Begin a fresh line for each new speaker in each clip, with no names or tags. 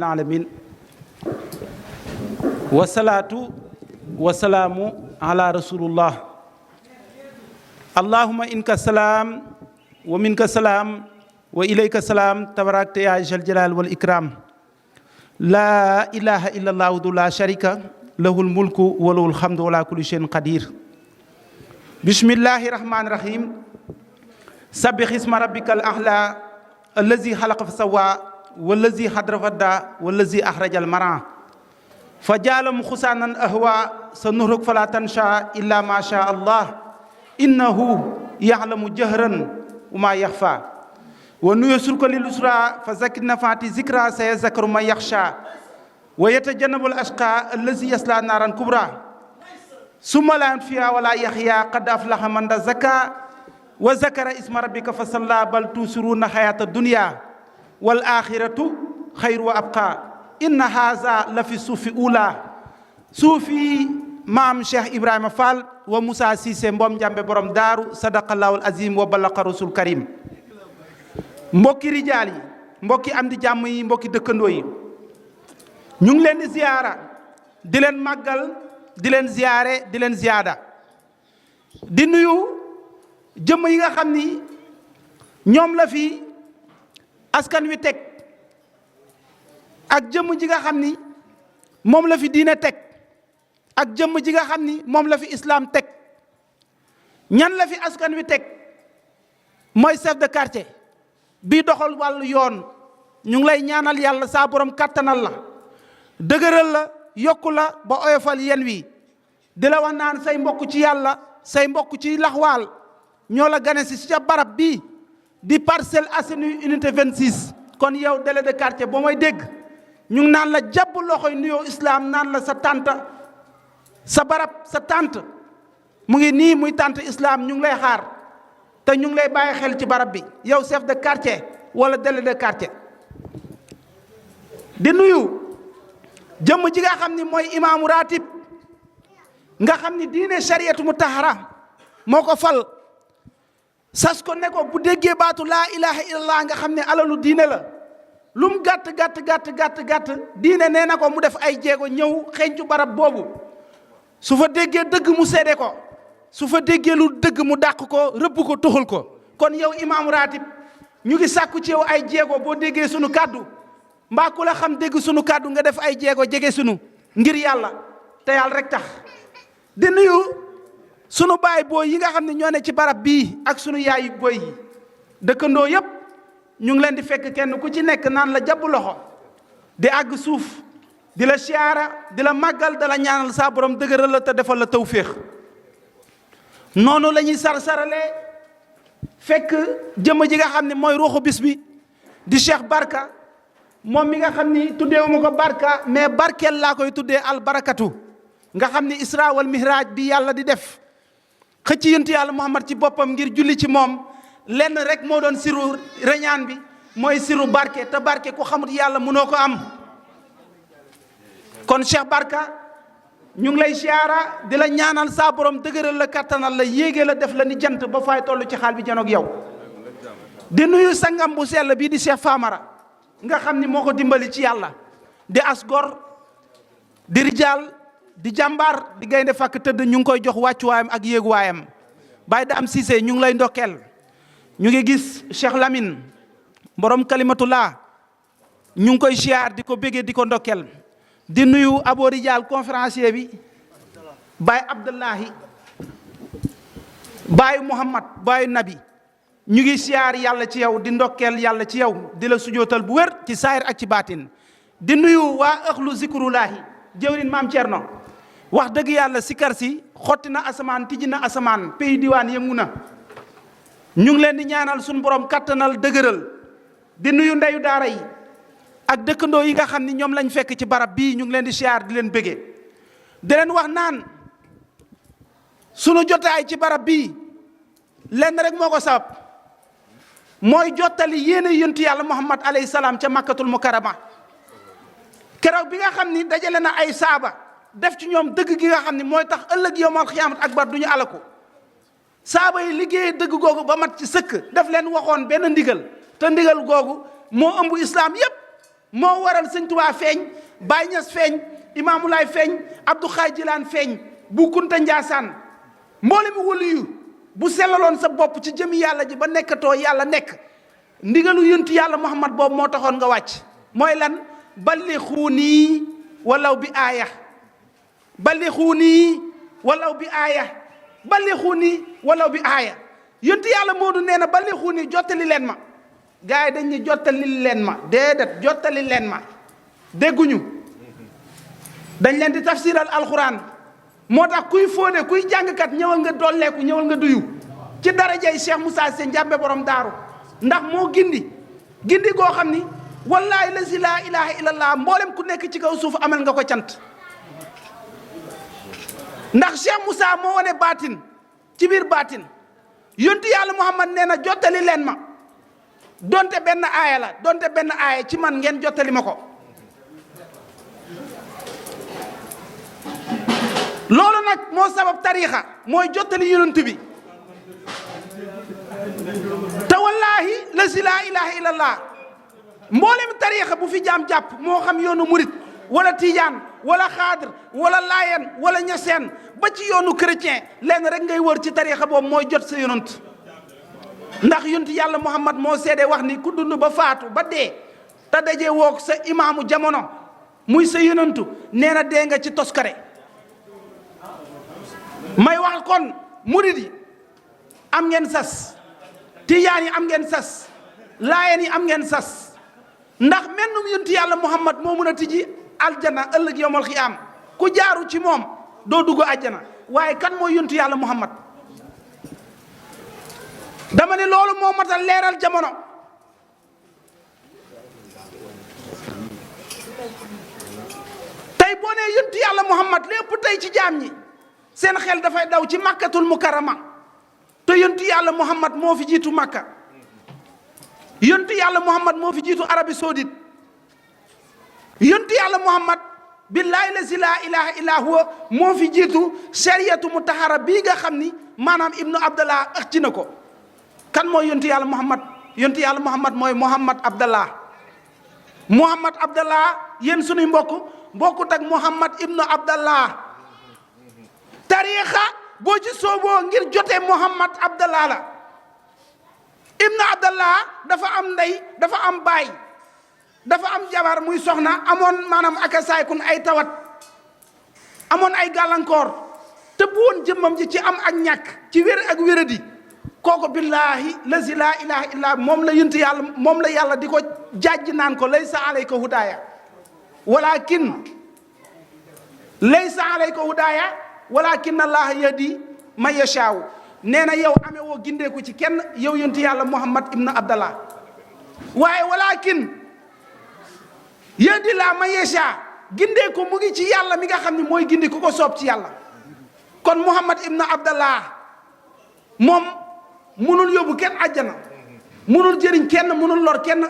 rabbil alamin wasalaatu wasalaamu ala rasulullah allahumma inka salaam wa minka salaam wa ilayka salaam tabarakta ya jal jalal wal ikram la ilaha illa allah wahdahu la sharika lahul mulku wa lahul hamdu wa ala kulli shay'in qadir bismillahi rahmani rahim sabbih isma rabbikal a'la allazi khalaqa fa sawwa wallazi hadra fadda wallazi akhrajal mar'a faja'alahum khusaanan ahwa sanuhruk fala tansha illa ma sha Allah innahu ya'lamu jahran wa ma yakhfa wa nuyassiruka lil usra fa zakkir nafa'ati zikra sayazakkaru man yakhsha wa yatajannabul ashqa allazi yasla naran kubra summa la yanfi'a wa la yahya qad aflaha man tazakka wa zakara isma rabbika fa salla bal tusiruna hayata dunya wal axiratu xayru wa abqa inna haza la fi suufi ula suufi maam Cheikh Ibrahima Fall wa Moussa Cissé Mbom Njambe borom daaru sadaqallahul azim wa balaqa rasul karim mbokki rijaal yi mbokki am di jàmm yi mbokki dëkkandoo yi ñu ngi leen di ziyaara di leen màggal di leen ziyaare di leen ziyaada di nuyu jëmm yi nga xam ni ñoom la fi askan wi teg ak jëmm ji nga xam ni moom la fi diine teg ak jëmm ji nga xam ni moom la fi islam teg ñan la fi askan wi teg mooy chef de quartier bii doxal wàllu yoon ñu ngi lay ñaanal yàlla saa borom kàttanal la dëgëral la yokku la ba oyofal yen wi di la wax naan say mbokk ci yàlla say mbokk ci laxwaal ñoo la gane si ca barab bii di Parcelles Assainies unité 26 kon yow délégué de quartier boo may dégg ñu ngi naan la jàpp loxoy nuyoo islam naan la sa tante sa barab sa tante mu ngi nii muy tante islam ñu ngi lay xaar te ñu ngi lay bàyyi xel ci barab bi yow chef de quartier wala délégué de quartier di nuyu jëmm ji nga xam ni mooy imaamu ratib nga xam ni diine shariatu mutahara moo ko fal sas ko ne ko bu déggee baatu laa ilaha illallah nga xam ne alalu diine la lu mu gàtt gàtt diine nee na ko mu def ay jéego ñëw xeeñcu barab boobu su fa déggee dëgg mu seede ko su fa déggee lu dëgg mu dàq ko rëbb ko toxal ko kon yow imaamu ratib ñu ngi sàkku ci yow ay jéego boo déggee sunu kàddu mbaa ku la xam dégg sunu kàddu nga def ay jéego jege sunu ngir yàlla te yàlla rek tax di nuyu sunu baay booy yi nga xam ne ñoo ne ci barab bii ak sunu yaay booy yi dëkkandoo yépp ñu ngi leen di fekk kenn ku ci nekk naan la jàpp loxo di àgg suuf di la siyaara di la màggal da la ñaanal saa borom dëgëral la te defal la tawféex noonu la ñuy sar-saralee fekk jëmm ji nga xam ne mooy ruuxu bis bi di Cheikh Barka moom mi nga xam ni tuddeewuma ko Barka mais barkeel laa koy tuddee albarakatu nga xam ni isra wal mihraj bi yàlla di def xëcc yonent yàlla Muhammad ci boppam ngir julli ci moom lenn rek moo doon siru reñaan bi mooy siru barke te barke ku xamut yàlla mënoo ko am kon Cheikh Barka ñu ngi lay siyaara di la ñaanal saa borom dëgëral la kattanal la yéege la def la ni jant ba fay toll ci xaal bi janoog yow di nuyu sangam bu sell bii di Cheikh Famara nga xam ni moo ko dimbali ci yàlla di asgor di rijaal di jàmbaar di gaynde fàkk tëdd ñu ngi koy jox wàccuwaayam ak yéeguwaayam Baye Dame Cissé ñu ngi lay ndokkeel ñu ngi gis Cheikh Lamine borom kalimatullah ñu ngi koy siyaar di ko béggee di ko ndokkeel di nuyu abo rijaal conférencier bi Baye Abdullahi Baye Muhammad Baye Nabi ñu ngi siyaar yàlla ci yow di ndokkeel yàlla ci yow di la sujootal bu wér ci saayir ak ci baatin di nuyu waa ëxlu zikrullahi jëwrin maam Thierno wax dëgg yàlla sikar si xotti na asamaan tijji na asamaan pays diwaan yëngu na ñu ngi leen di ñaanal suñu borom kattanal dëgëral di nuyu ndeyu daara yi ak dëkkandoo yi nga xam ni ñoom lañ fekk ci barab bii ñu ngi leen di siyaar di leen bëggee di leen wax naan sunu jotaay ci barab bii lenn rek moo ko sabab mooy jottali yéene yonent yàlla Muhammad alayhi salaam ca makkatul mukarrama keroog bi nga xam ni dajale na ay saaba def ci ñoom dëgg gi nga xam ni mooy tax ëllëg yawmal xiyaamat akbar du ñu alaku saaba yi liggéeyee dëgg googu ba mat ci sëkk def leen waxoon benn ndigal te ndigal googu moo ëmb islaam yépp moo waral sëñ Tuubaa feeñ Baay Ñas feeñ Imaamu Laay feeñ Abdou Xaay Jilaan feeñ Bu Kunta Njaasaan mboolem waliyu bu sellaloon sa bopp ci jëmi yàlla ji ba nekkatoo yàlla nekk ndigalu yontu yàlla Muhammad boobu moo taxoon nga wàcc mooy lan ballixuunii walaw bi aaya ballixuunii walaw bi aaya ballixuunii walaw bi aaya yontu yàlla Moodu nee na ballixuunii jottali leen ma gars yi dañ ni jottali leen ma déedéet jottali leen ma dégguñu dañ leen di tafsiral alxuraan moo tax kuy fóode kuy jàngkat ñëwal nga dolleeku ñëwal nga duyu ci darajay Cheikh Moussa Sy Njàmbe borom daaru ndax moo gindi goo xam ni wallaahi la si laa ilaha illallah mboolem ku nekk ci kaw suuf amal nga ko cant ndax Cheikh Moussa moo wane baatin ci biir baatin yontu yàlla Muhammad nee na jottali leen ma donte benn aaya la donte benn aaya ci man ngeen jottali ma ko loolu nag moo sabab tariixa mooy jottali yonent bi te wallaahi la si laa ilaha illallah mboolem tariixa bu fi jaam jàpp moo xam yoonu murit wala tijaan wala xaadir wala laayeen wala ñaseen ba ci yoonu chrétien leen rek ngay wër ci tariixa boobu mooy jot sa yonent ndax yonent yàlla Muhammad moo seede wax ni ku dund ba faatu ba dee te dajee woog sa imaamu jamono muy sa yonentu nee na dee nga ci toskare may wax kon murid yi am ngeen sas tijaan yi am ngeen sas laayeen yi am ngeen sas ndax mennum yontu yàlla Muhammad moo mën a tijji aljana ëllëg yowmal xiyaam ku jaaru ci moom doo dugg aljana waaye kan mooy yontu yàlla Muhammad dama ne loolu moo matal leeral jamono tey boo nee yontu yàlla Muhammad lépp tey ci jaam ñi seen xel dafay daw ci makkatul mukarrama te yontu yàlla Muhammad moo fi jiitu makka yontu yàlla Muhammad moo fi jiitu Arabie Saoudite yontu yàlla Muhammad billaahi la si laa ilaha illa huwa moo fi jiitu sariyatu mutahara bii nga xam ni maanaam ibnu abdallah ëcc na ko kan mooy yontu yàlla Muhammad yontu yàlla Muhammad mooy Muhammad Abdallah Muhammad Abdallah yéen sunuy mbokkut ak Muhammad ibnu Abdallah tariixa boo ci sooboo ngir jotee Muhammad Abdallah la ibnu Abdallah dafa am ndey dafa am baay dafa am jabar muy soxna amoon maanaam akasaay kun ay tawat amoon ay gàllankoor te bu woon jëmmam ji ci am ak ñàkk ci wér ak wéradi kooku billaahi lazi laa ilaha illa moom la yënt yàlla moom la yàlla di ko jàjj naan ko laysa alayka hudaaya walakin laysa alayka hudaaya walakin allah yahdi man yashaaw nee na yow amee woo gindeeku ci kenn yow yënt yàlla Muhammad ibn Abdallah waaye walakin yahdi la man yashaa gindeeku mu ngi ci yàlla mi nga xam ne mooy gindi ku ko soob ci yàlla kon Muhammad ibn Abdallah moom munul yóbbu kenn àjjana munul jëriñ kenn munul lor kenn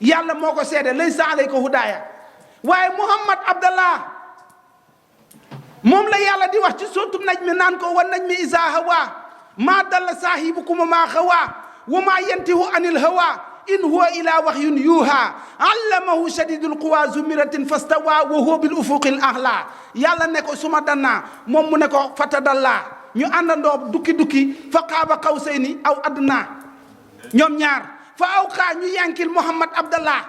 yàlla moo ko seede laysa alayka hudaaya waaye Muhammad Abdallah moom la yàlla di wax ci sootu najmi naan ko wa najmi izaa hawaa maa dalla saahibukum maa xawaa wa maa yantihu anil hawaa in huwa ilaa wahyun yuuhaa allamahu shadiidul quwaa zu miratin fastawaa wa huwa bil ufuqil a'laa yàlla ne ko suma dannaa moom mu ne ko fatadallaa ñu àndandoo dukki fa qaaba qawsayni aw adnaa ñoom ñaar fa awqaa ñu yankil Muhammad Abdallah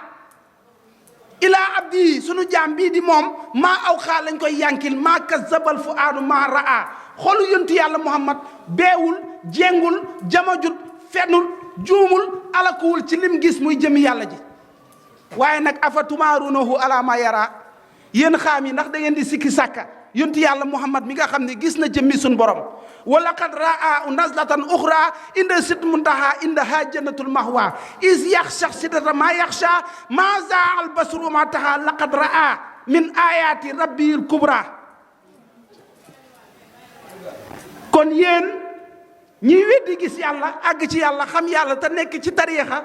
ilaa abdi sunu jaam bii di moom maa awqaa lañ koy yankil maa kazzabal fuaadu maa raa xolu yontu yàlla Muhammad beewul jengul jamajut fenul juumul alakuwul ci lim gis muy jëmi yàlla ji waaye nag afa tumaarunahu ala ma yara yéen xaam yi ndax da ngeen di sikki sàkka yontu yàlla Muhammad mi nga xam ne gis na jëmmi suñ borom wa laqad raa nazlatan uxra inda sit muntaha indaha jannatul mahwa is yaxsha sidrata ma yaxsha ma zaa al basru ma taxa laqad raa min ayati rabbil kubra kon yéen ñiy weddi gis yàlla àgg ci yàlla xam yàlla te nekk ci tariixa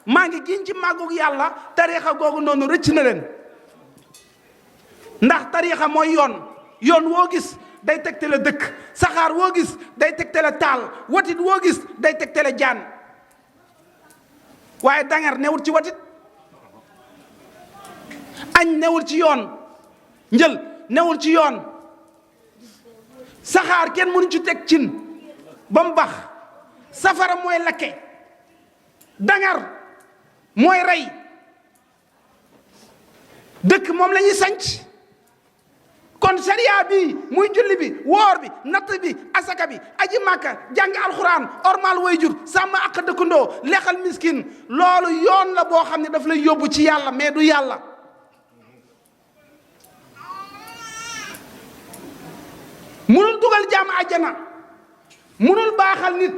maa ngi giñ ci màggug yàlla tariixa googu noonu rëcc na leen ndax tariixa mooy yoon woo gis day tegtale dëkk saxaar woo gis day tegtale taal watit woo gis day tegtale jaan waaye dangar newut ci watit añ newul ci yoon njël newul ci yoon saxaar kenn mënu ci teg cin ba mu bax safara mooy lakke dangar mooy rey dëkk moom la ñuy sanc kon sariya bi muy julli bi woor bi natt bi asaka bi aji màkka jàng alxuraan ormal wayjur sàmm ak dëkkandoo lexal miskin loolu yoon la boo xam ne daf lay yóbbu ci yàlla mais du yàlla munul dugal jaam àjjana munul baaxal nit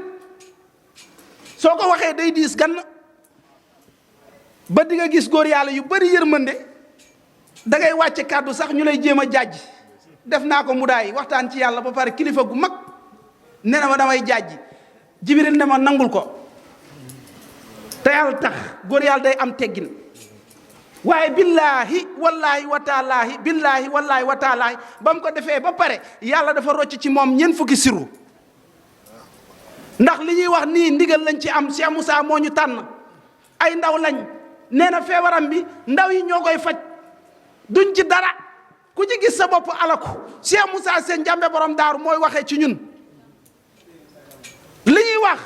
soo ko waxee day diis gan ba di nga gis góor yàlla yu bari yërmande da ngay wàcce kàddu sax ñu lay jéem a jàjj def naa ko mu daay waxtaan ci yàlla ba pare kilifa gu mag nee na ma damay jàjj Jibril ne ma nangul ko te yàlla tax góor yàlla day am teggin waaye billaahi wallaahi wataalaahi billaahi wallaahi wataalaahi ba mu ko defee ba pare yàlla dafa rocc ci moom ñeent fukki siru ndax li ñuy wax nii ndigal lañ ci am Cheikh Moussa moo ñu tànn ay ndaw lañ nee na feebaram bi ndaw yi ñoo koy faj duñ ci dara ku ci gis sa bopp alaku Cheikh Moussa Sène Ndiambe borom daaru mooy waxee ci ñun li ñuy wax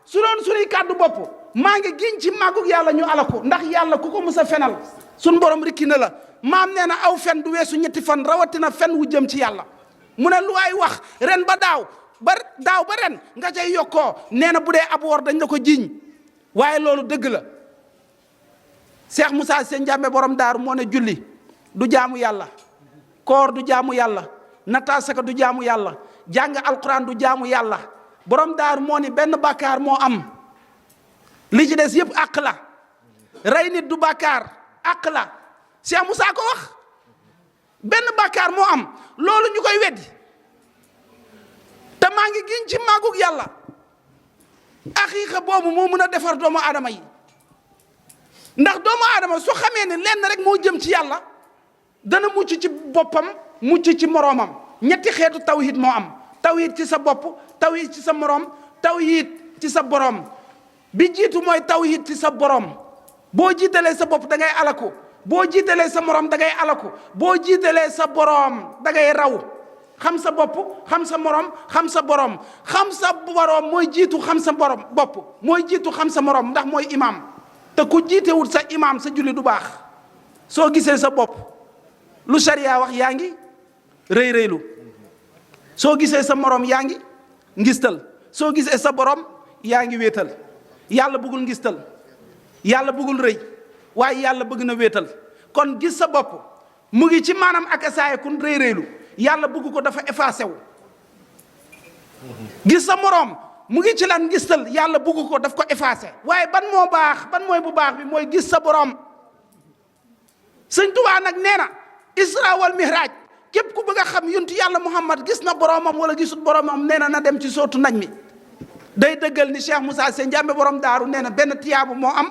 su doon suñuy kàddu bopp maa ngi giñ ci màggug yàlla ñu alaku ndax yàlla ku ko mus a fenal suñ borom rikki na la maam nee na aw fen du weesu ñetti fan rawatina fen wu jëm ci yàlla mu ne lu ay wax ren ba daaw ba ren nga cay yokkoo nee na bu dee ab wor dañ la ko jiiñ waaye loolu dëgg la Cheikh Moussa Sène Ndiambe borom daaru moo ne julli du jaamu yàlla koor du jaamu yàlla nataasaka du jaamu yàlla jàng alquran du jaamu yàlla borom daaru moo ni benn bàkkaar moo am li ci des yëpp àq la rey nit du bàkkaar àq la Cheikh Moussa ko wax benn bàkkaar moo am loolu ñu koy weddi te maa ngi giñ ci màggug yàlla aqiiqa boobu moo mën a defar doomu aadama yi ndax doomu aadama su xamee ne lenn rek moo jëm ci yàlla dana mucc ci boppam mucc ci moroomam ñetti xeetu tawhid moo am tawhid ci sa bopp tawhid ci sa moroom tawhid ci sa boroom bi jiitu mooy tawhid ci sa boroom boo jiitalee sa bopp da ngay alaku boo jiitalee sa moroom da ngay alaku boo jiitalee sa boroom da ngay raw xam sa bopp xam sa moroom xam sa boroom xam sa boroom mooy jiitu xam sa boroom bopp mooy jiitu xam sa moroom ndax mooy imaam te ku jiitewul sa imaam sa julli du baax soo gisee sa bopp lu sariya wax yaa ngi rëy rëylu soo gisee sa moroom yaa ngi ngistal soo gisee sa boroom yaa ngi wéetal yàlla bëggul ngistal yàlla bëggul rëy waaye yàlla bëgg na wéetal kon gis sa bopp mu ngi ci maanaam ak asaaye kun rëy rëylu yàlla bëgg ko dafa effacé wu gis sa moroom mu ngi ci lan ngistal yàlla bëgg ko daf ko effacé waaye ban moo baax ban mooy bu baax bi mooy gis sa boroom sëñ Tuubaa nag nee na isra wal mihraj képp ku bëgg a xam yontu yàlla Muhammad gis na boroomam wala gisut boroomam nee na dem ci sootu nañ mi day dëggal ni Cheikh Moussa Sène Ndiambe borom daaru nee na benn tiyaabu moo am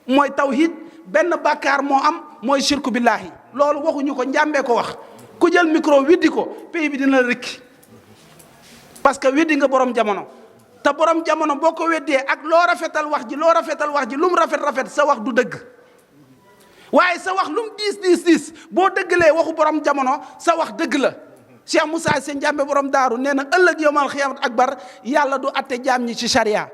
mooy tawhid benn bàkkaar moo am mooy shirku billahi loolu waxuñu ko Ndiambe ko wax ku jël micro widdi ko pays bi dina la rëkki parce que weddi nga borom jamono te borom jamono boo ko weddee ak loo rafetal wax ji lu mu rafet sa wax du dëgg waaye sa wax lu mu diis boo dëggalee waxu borom jamono sa wax dëgg la Cheikh Moussa Sène Ndiambe borom daaru nee na ëllëg yawmal xiyaamati akbar yàlla du atte jaam ñi ci charia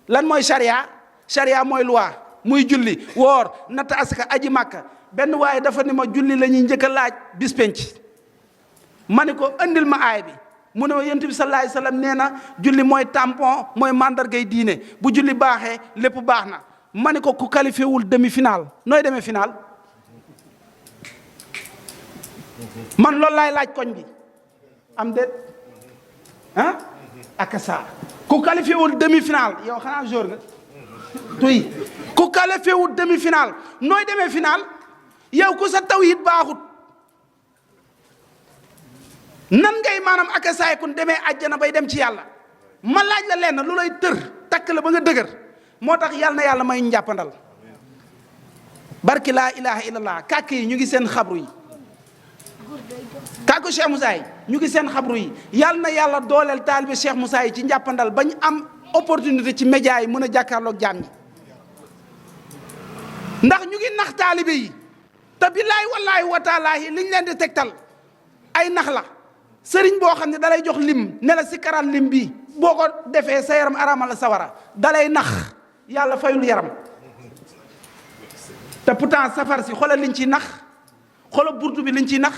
lan mooy charia mooy loi muy julli woor natt asaka aji màkka benn waaye dafa ni ma julli la ñuy njëkk a laaj bis penc ma ni ko andil ma aay bi mu ne ma yonent bi sallallahu alayhi wasallam nee na julli mooy tampon mooy mandargay diine bu julli baaxee lépp baax na ma ni ko ku qualifié wul demi-finale nooy demee finale man loolu laay laaj koñ bi am déet ah akasa ku qualifié wul demi-finale yow xanaa jour nga tuy ku qualifié wul demi-finale nooy demee finale yow ku sa tawhid baaxut nan ngay maanaam akasaay kun demee àjjana bay dem ci yàlla ma laaj la lenn lu lay tër takk la ba nga dëgër moo tax yàlla na yàlla may njàppandal barki laa ilaha illallah kàkk yi ñu ngi seen xabru yi kàkku Cheikh Moussa yi ñu ngi seen xabru yi yàlla na yàlla dooleel taalibe Cheikh Moussa yi ci njàppandal bañ am opportunité ci média yi mën a jàkkaarloog jaam ñi ndax ñu ngi nax taalibe yi te billaay wallaahi wa taalaahi liñ leen di tegtal ay nax la. sëriñ boo xam ne dalay jox lim ne la si karal lim bii boo ko defee sa yaram araamal la sawara dalay nax yàlla fayul yaram te pourtant safar si xoolal liñ ciy nax xoolal burtu bi liñ ciy nax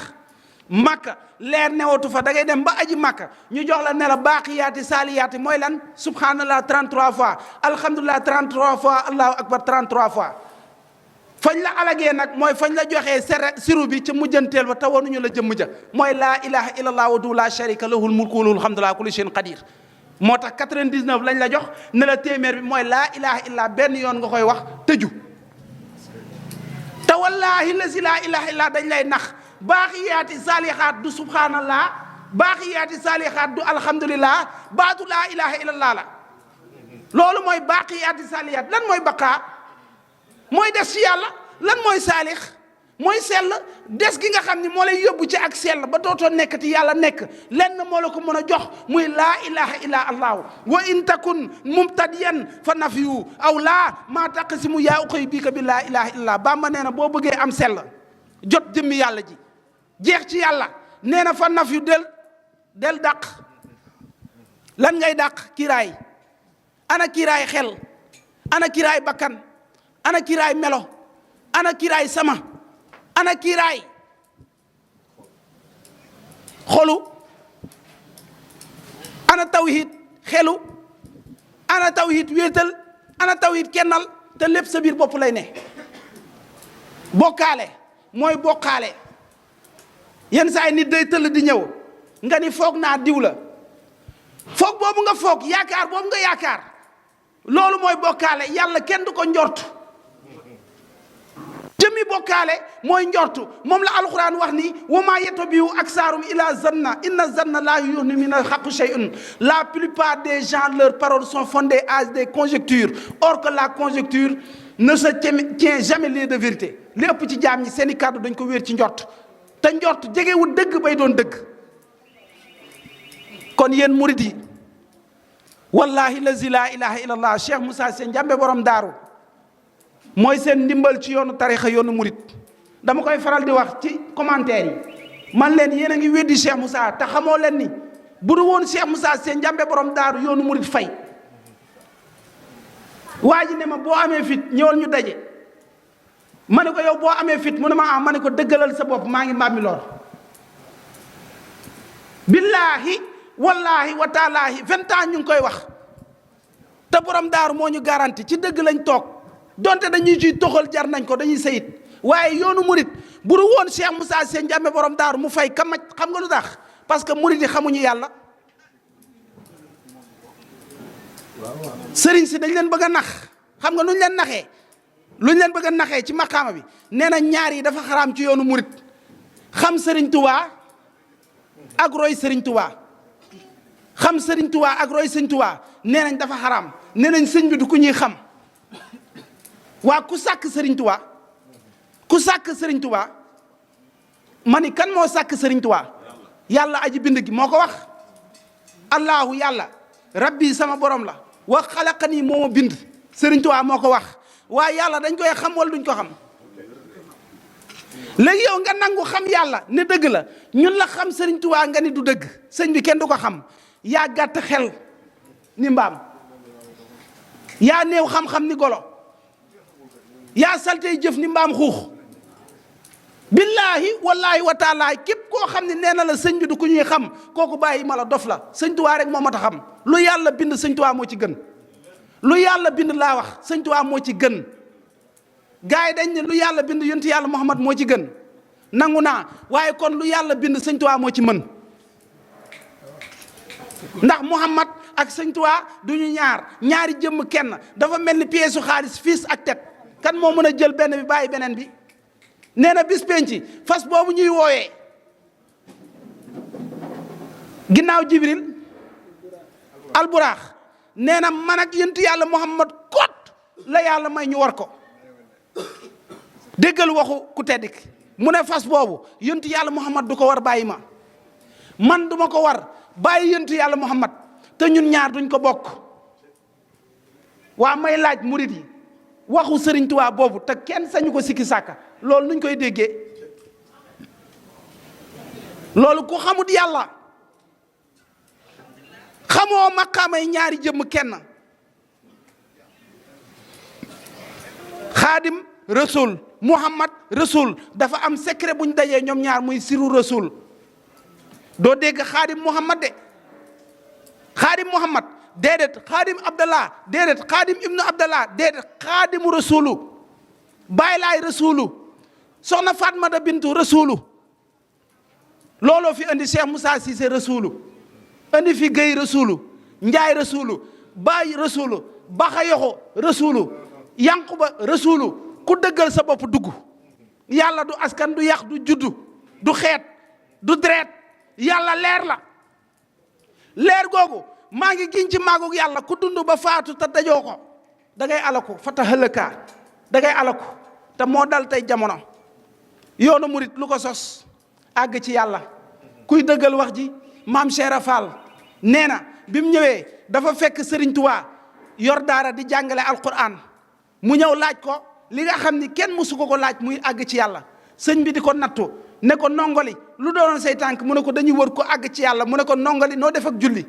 màkka leer newatu fa da ngay dem ba aji màkka ñu jox la ne la baaqiyaati saaliyaati mooy lan subhanallah 33 fois alhamdulilah 33 fois allahu akbar 33 fois fañ la alagee nag mooy fañ la joxee siru bi ca mujjanteel ba te wanuñu la jëmm ja mooy laa ilaha illallah wahdahu la sharika lahul mulku wa lahul hamdu ala kulli shay'in qadir moo tax 99 lañ la jox ne la téeméer bi mooy laa ilaha illa benn yoon nga koy wax tëju te wallahi lazi laa ilaha illa dañ lay nax baaqiyaati saalihaat du subhanallah baaqiyaati saalihaat du alhamdulillah baatu laa ilaha illallah la loolu mooy baaqiyaati saalihaat lan mooy baqaa mooy des ci yàlla lan mooy saalix mooy sell des gi nga xam ni moo lay yóbbu ci ak sell ba dootoo nekkati yàlla nekk lenn moo la ko mën a jox muy laa ilaha illa allahu wa in takun mubtadiyan fa nafiyu aw laa maa taqsimu yaa uqay bika bi laa ilaha illa Bamba nee na boo bëggee am sell jot jëmmi yàlla ji jeex ci yàlla nee na fa nafiyu del dàq lan ngay dàq kiiraay ana kiiraay xel ana kiiraay bakkan ana kiiraay melo ana kiiraay sama ana kiiraay xolu ana tawhid xelu ana tawhid wéetal ana tawhid kennal te lépp sa biir bopp lay ne bokkaale mooy bokkaale yenn saa yi nit day tëll di ñëw nga ni foog naa diw la foog boobu nga foog yaakaar boobu nga yaakaar loolu mooy bokkaale yàlla kenn du ko njort jëmmi bokkaale mooy njortu moom la alxuraan wax ni wa maa yatabi'u aksaarum ila zanna inna zanna laa yughni min al-haqqi shay'un la plupart des gens leurs paroles sont fondées à des conjectures or que la conjecture ne se tient jamais lieu de vérité li ëpp ci jaam ñi seeni kàddu dañ ko wéer ci njort te njort jegewul dëgg bay doon dëgg kon yéen murid yi wallahi lazi laa ilaha illallah Cheikh Moussa Sy Ndiambe borom daaru mooy seen ndimbal ci yoonu tarixa yoonu murit dama koy faral di wax ci commentaire yi man leen yéen a ngi weddi Cheikh Moussa te xamoo leen ni bu du woon Cheikh Moussa Sy Ndiambe borom daaru yoonu murit fay waa ji ne ma boo amee fit ñëwal ñu daje ma ne ko yow boo amee fit mu ne ma ma ne ko dëggalal sa bopp maa ngi mbàmmi loor billaahi wallaahi wa taalaahi 20 ans ñu ngi koy wax te borom daaru moo ñu garanti ci dëgg lañ toog donte dañuy ciy toxal jar nañ ko dañuy sayit waaye yoonu murit bu du woon Cheikh Moussa Sy Ndiambe borom daaru mu fay kamaj xam nga lu tax parce que murit yi xamuñu yàlla sëriñ si dañ leen bëgg a nax xam nga nuñ leen naxee luñ leen bëgg a naxee ci maqaama bi nee na ñaar yi dafa xaraam ci yoonu murit xam sëriñ Touba ak roy sëriñ Touba xam sëriñ Touba ak roy sëriñ Touba nee nañ dafa xaraam nee nañ sëñ bi du ku ñuy xam waa ku sàkk sëriñ Touba ku sàkk sëriñ Touba ma ni kan moo sàkk sëriñ Touba yàlla aji bind gi moo ko wax allahu yàlla rabbi sama borom la wa xalaqani moo ma bind sëriñ Touba moo ko wax waaye yàlla dañ koy xam wala duñ ko xam léegi yow nga nangu xam yàlla ne dëgg la ñun la xam sëriñ Touba nga ni du dëgg sëñ bi kenn du ko xam yaa gàtt xel ni mbaam yaa néew xam-xam ni golo yaa saltey jëf ni mbaam xuux billaahi wallaahi wa taala képp koo xam ne nee na la sëñ bi du ku ñuy xam kooku bàyyi ma la dof la sëñ Tuubaa rek moo mat a xam lu yàlla bind sëñ Tuubaa moo ci gën lu yàlla bind laa wax sëñ Tuubaa moo ci gën gars yi dañ ne lu yàlla bind yonent yàlla Muhammad moo ci gën nangu naa waaye kon lu yàlla bind sëñ Tuubaa moo ci mën ndax Muhammad ak sëñ Tuubaa du ñu ñaari jëmm kenn dafa mel ni pièce su xaalis fiis ak tet kan moo mën a jël benn bi bàyyi beneen bi nee na bis penci fas boobu ñuy wooyee ginnaaw Jibril alburaax nee na man ak yonent yàlla Muhammad kot la yàlla may ñu war ko déggal waxu ku tedd ki mu ne fas boobu yonent yàlla Muhammad du ko war bàyyi ma man duma ko war bàyyi yonent yàlla Muhammad te ñun ñaar duñ ko bokk waa may laaj murid yi waxu Sëriñ Tuubaa boobu te kenn sañu ko sikki sàkka loolu nuñ koy déggee? loolu ku xamut yàlla xamoo maqaamay ñaari jëmm kenn. xaadim rasul muhammad rasul dafa am secret buñ dajee ñoom ñaar muy siru rasul. doo dégg xaadim muhammad de xaadim muhammad déedéet xaadim abdallah déedéet xaadim ibnu abdallah déedéet xaadimu rasulu bàyyi laay rasulu soxna Fatmata bintu rasulu looloo fi indi Cheikh Moussa Cissé rasulu indi fi Guèye rasulu Njaay rasulu Baay rasulu Baxa Yoxo rasulu Yankuba rasulu ku dëggal sa bopp dugg. yàlla du askan du yax du juddu du xeet du deret yàlla leer la. leer googu maa ngi giñ ci màggug yàlla ku dund ba faatu te dajoo ko da ngay alaku fata hëlëkaa da ngay alaku te moo dal tey jamono. yoonu murit lu ko sos àgg ci yàlla. kuy dëggal wax ji maam Cheikh Fall nee na bi mu ñëwee dafa fekk Serigne Touba yor daara di jàngale alquran mu ñëw laaj ko li nga xam ni kenn mësu ko laaj muy àgg ci yàlla. sëñ bi di ko nattu ne ko nongoli lu doonoon say tànk mu ne ko dañuy wër ko àgg ci yàlla mu ne ko nongoli noo def ak julli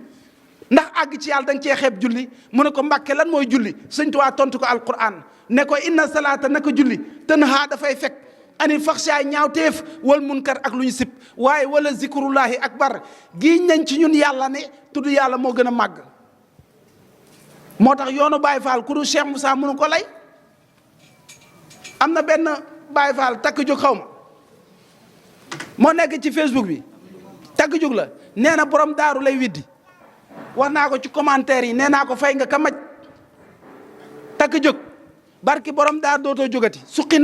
ndax àgg ci yàlla da nga cee xeeb julli mu ne ko mbàkke lan mooy julli sëñ Tuubaa tontu ko alquran ne ko inna salaata naka julli tanhaa dafay fekk ani faxsaay ñaawteef wal munkar ak lu ñu sib waaye wala zikrullahi akbar giiñ nañ ci ñun yàlla ne tudd yàlla moo gën a màgg. moo tax yoonu Baye Fall ku du Cheikh Moussa mënu ko lay. am na benn Baye Fall takk jóg xaw ma moo nekk ci Facebook bi takk jóg la nee na borom daaru lay widdi wax naa ko ci commentaire yi nee naa ko fay nga ka maj takk jóg barki borom daar dootoo jógati suqi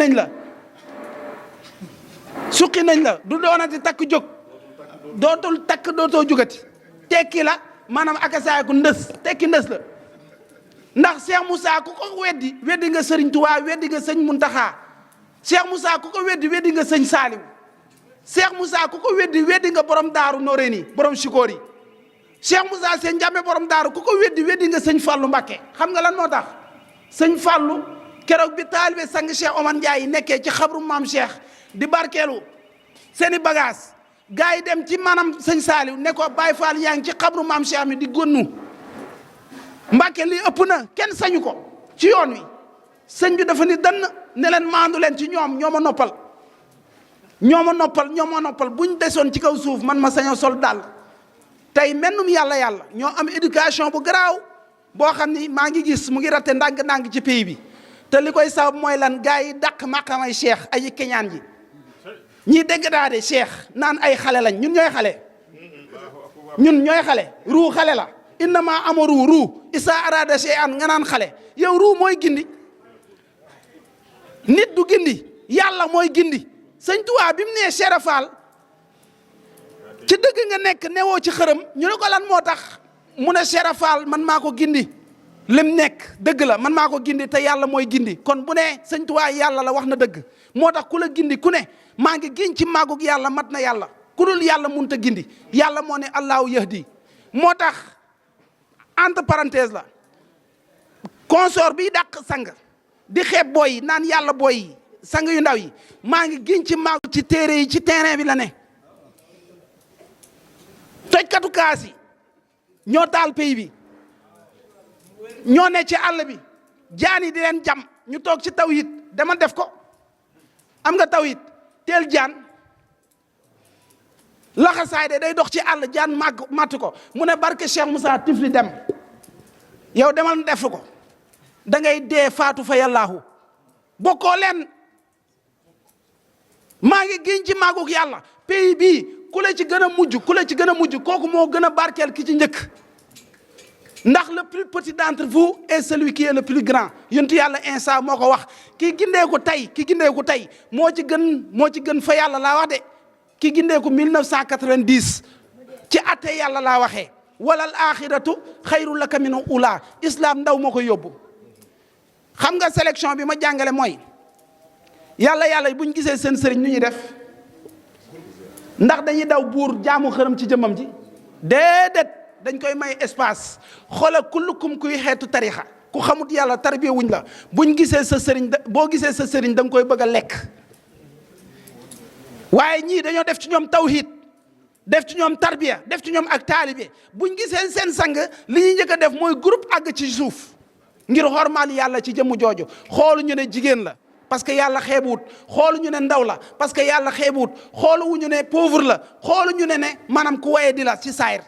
nañ la du doonati takk jóg dootul takk dootoo jógati tekki la maanaam akasaay ku ndës tekki ndës la ndax Cheikh Moussa ku ko weddi nga Serigne Touba weddi nga sëñ Muntaxa Cheikh Moussa ku ko weddi nga sëñ Saaliw Cheikh Moussa ku ko weddi nga borom daaru Noreyni borom Sikóor yi Cheikh Moussa seen njàmme borom daaru ku ko weddi nga sëñ Fallou Mbakke xam nga lan moo tax sëñ Fallou keroog bi taalibe sang Cheikh Omar Ndiaye yi nekkee ci xabru maam Cheikh di barkeelu seeni bagage gars yi dem ci maanaam sëñ Saaliw ne ko Baye Fall yaa ngi ci xabru maam Cheikh mi di gonnu Mbàkke lii ëpp na kenn sañu ko ci yoon wi sëñ bi dafa ni dann ne leen maandu leen ci ñoom ñoo ma noppal buñ desoon ci kaw suuf man ma sañoo sol daal tey mennum yàlla ñoo am éducation bu garaaw boo xam ni maa ngi gis mu ngi ratte ndànk-ndànk ci pays bi te li koy sabab mooy lan gars yi dàq maqamay cheikh ay keñaan ji ñii dégg daa de cheikh naan ay xale lañ ñun ñooy xale ruu xale la innama amaru ruu isa arada shay'an nga naan xale yow ruu mooy gindi nit du gindi yàlla mooy gindi. sëñ Tuubaa bi mu nee Cheikh Fall ci dëgg nga nekk newoo ci xërëm ñu ne ko lan moo tax mu ne Cheikh Fall man maa ko gindi lim nekk dëgg la man maa ko gindi te yàlla mooy gindi kon bu ne sëñ Tuubaa yàlla la wax na dëgg moo tax ku la gindi ku ne maa ngi giñ ci màggug yàlla mat na yàlla ku dul yàlla mënut a gindi yàlla moo ne allahu yahdi moo tax entre parenthèse la consort bi dàq sang di xeeb booy yi naan yàlla booy yi sang yu ndaw yi maa ngi giñ ci màgg ci téere yi ci terrain bi la ne tojkatu kaas yi ñoo taal pays bi ñoo ne ci àll bi jaan yi di leen jam ñu toog ci tawhid dama def ko am nga tawhid teel jaan laxasaay de day dox ci àll jaan matt ko mu ne barke Cheikh Moussa tifli dem yow demal def ko da ngay dee faatu fa yàllaahu bokkoo leen maa ngi giñ ci màggug yàlla pays bii ku la ci gën a mujj kooku moo gën a barkeel ki ci njëkk ndax le plus petit d'entre vous est celui qui est le plus grand yontu yàlla Insa moo ko wax ki gindeeku tey moo ci gën fa yàlla laa wax de ki gindeeku 1990 ci atte yàlla laa waxee walal axiratu xayru laka min ula islam ndaw moo ko yóbbu xam nga sélection bi ma jàngale mooy yàlla buñ gisee seen sëriñ nu ñuy def ndax dañuy daw buur jaamu xërëm ci jëmmam ji déedéet dañ koy may espace xoola kullukum kuy xeetu tarixa ku xamut yàlla tarbiya wuñ la buñ gisee sa sëriñ boo gisee sa sëriñ da nga koy bëgg a lekk waaye ñii dañoo def ci ñoom tawhid def ci ñoom tarbiya def ci ñoom ak taalibe buñ gisee seen sang li ñuy njëkk a def mooy groupe àgg ci suuf ngir xormaal yàlla ci jëmmu jooju xooluñu ne jigéen la parce que yàlla xeebuwut xooluñu ne ndaw la parce que yàlla xeebuwut xooluwuñu ne pauvre la xooluñu ne maanaam ku waye di la ci saayir